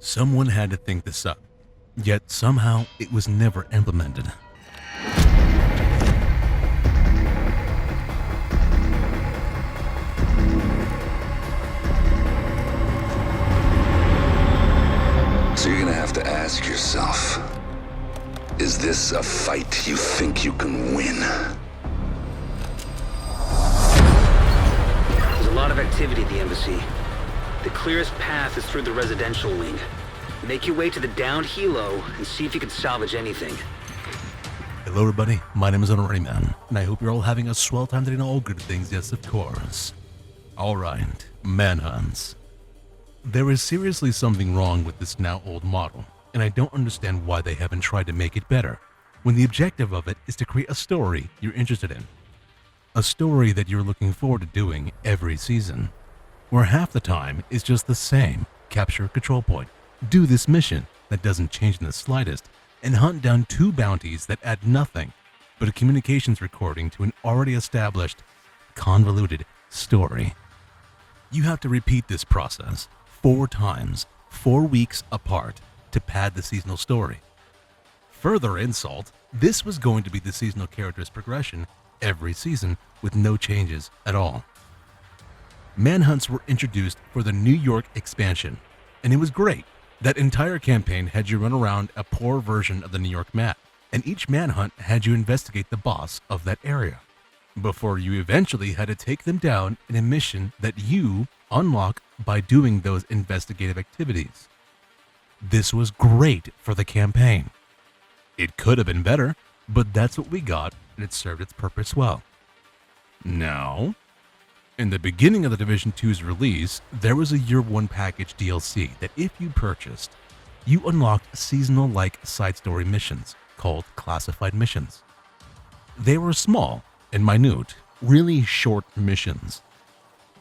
Someone had to think this up, yet somehow it was never implemented. So you're gonna have to ask yourself, is this a fight you think you can win? There's a lot of activity at the embassy. The clearest path is through the residential wing. Make your way to the downed helo and see if you can salvage anything. Hello everybody, my name is Honorary Man, and I hope you're all having a swell time today in all good things, yes of course. Alright, Manhunts. There is seriously something wrong with this now old model, and I don't understand why they haven't tried to make it better, when the objective of it is to create a story you're interested in. A story that you're looking forward to doing every season, where half the time is just the same: capture a control point, do this mission that doesn't change in the slightest, and hunt down 2 bounties that add nothing but a communications recording to an already established, convoluted story. You have to repeat this process 4 times, 4 weeks apart, to pad the seasonal story. Further insult, this was going to be the seasonal character's progression every season with no changes at all. Manhunts were introduced for the New York expansion, and it was great. That entire campaign had you run around a poor version of the New York map, and each manhunt had you investigate the boss of that area, before you eventually had to take them down in a mission that you unlock by doing those investigative activities. This was great for the campaign. It could have been better, but that's what we got, and it served its purpose well. Now, in the beginning of the Division 2's release, there was a Year 1 package DLC that if you purchased, you unlocked seasonal-like side story missions called classified missions. They were small and minute, really short missions.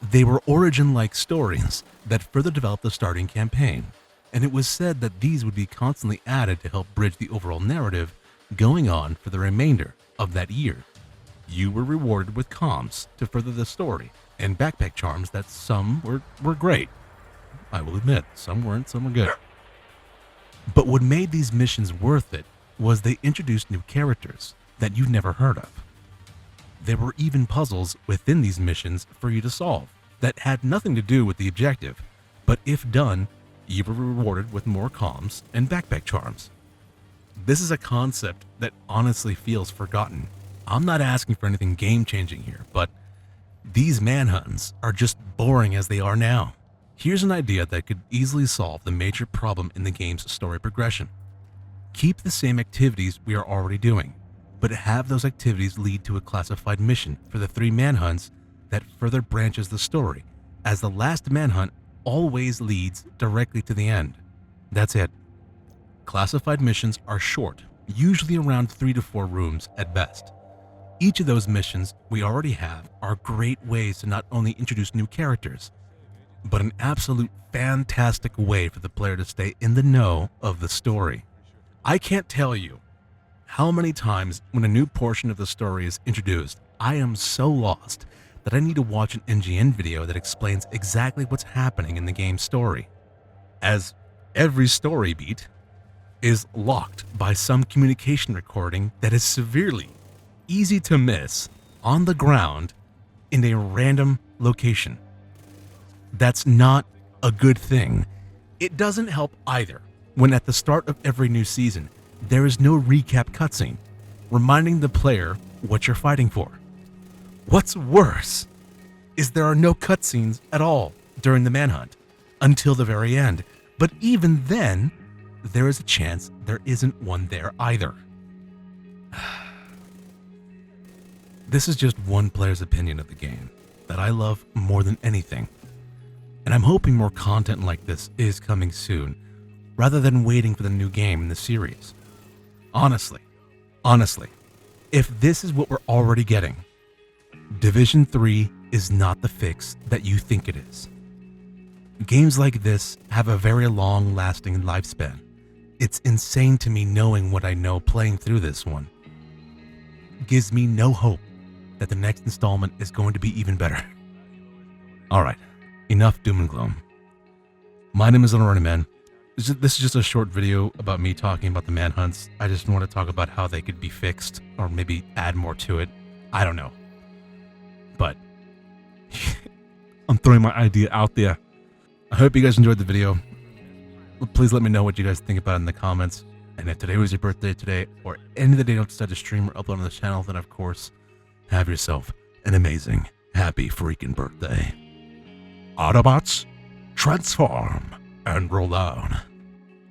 They were origin-like stories that further developed the starting campaign, and it was said that these would be constantly added to help bridge the overall narrative going on for the remainder of that year. You were rewarded with comms to further the story, and backpack charms that some were great. I will admit, some weren't, some were good. But what made these missions worth it was they introduced new characters that you've never heard of. There were even puzzles within these missions for you to solve that had nothing to do with the objective, but if done, you were rewarded with more comms and backpack charms. This is a concept that honestly feels forgotten. I'm not asking for anything game-changing here, but these manhunts are just boring as they are now. Here's an idea that could easily solve the major problem in the game's story progression. Keep the same activities we are already doing, but have those activities lead to a classified mission for the 3 manhunts that further branches the story, as the last manhunt always leads directly to the end. That's it. Classified missions are short, usually around 3 to 4 rooms at best. Each of those missions we already have are great ways to not only introduce new characters, but an absolute fantastic way for the player to stay in the know of the story. I can't tell you how many times when a new portion of the story is introduced, I am so lost that I need to watch an NGN video that explains exactly what's happening in the game's story, as every story beat is locked by some communication recording that is severely easy to miss on the ground in a random location. That's not a good thing. It doesn't help either when at the start of every new season, there is no recap cutscene reminding the player what you're fighting for. What's worse is there are no cutscenes at all during the manhunt until the very end, but even then, there is a chance there isn't one there either. This is just one player's opinion of the game that I love more than anything, and I'm hoping more content like this is coming soon, rather than waiting for the new game in the series. Honestly, if this is what we're already getting, Division 3 is not the fix that you think it is. Games like this have a very long-lasting lifespan. It's insane to me knowing what I know playing through this one. Gives me no hope that the next installment is going to be even better. Alright, enough doom and gloom. My name is Honorary Man, This is just a short video about me talking about the Manhunts. I just want to talk about how they could be fixed, or maybe add more to it. I don't know. But I'm throwing my idea out there. I hope you guys enjoyed the video. Please let me know what you guys think about it in the comments. And if today was your birthday today, or any of the day you decide to stream or upload on the channel, then of course, have yourself an amazing, happy freaking birthday. Autobots, transform and roll down.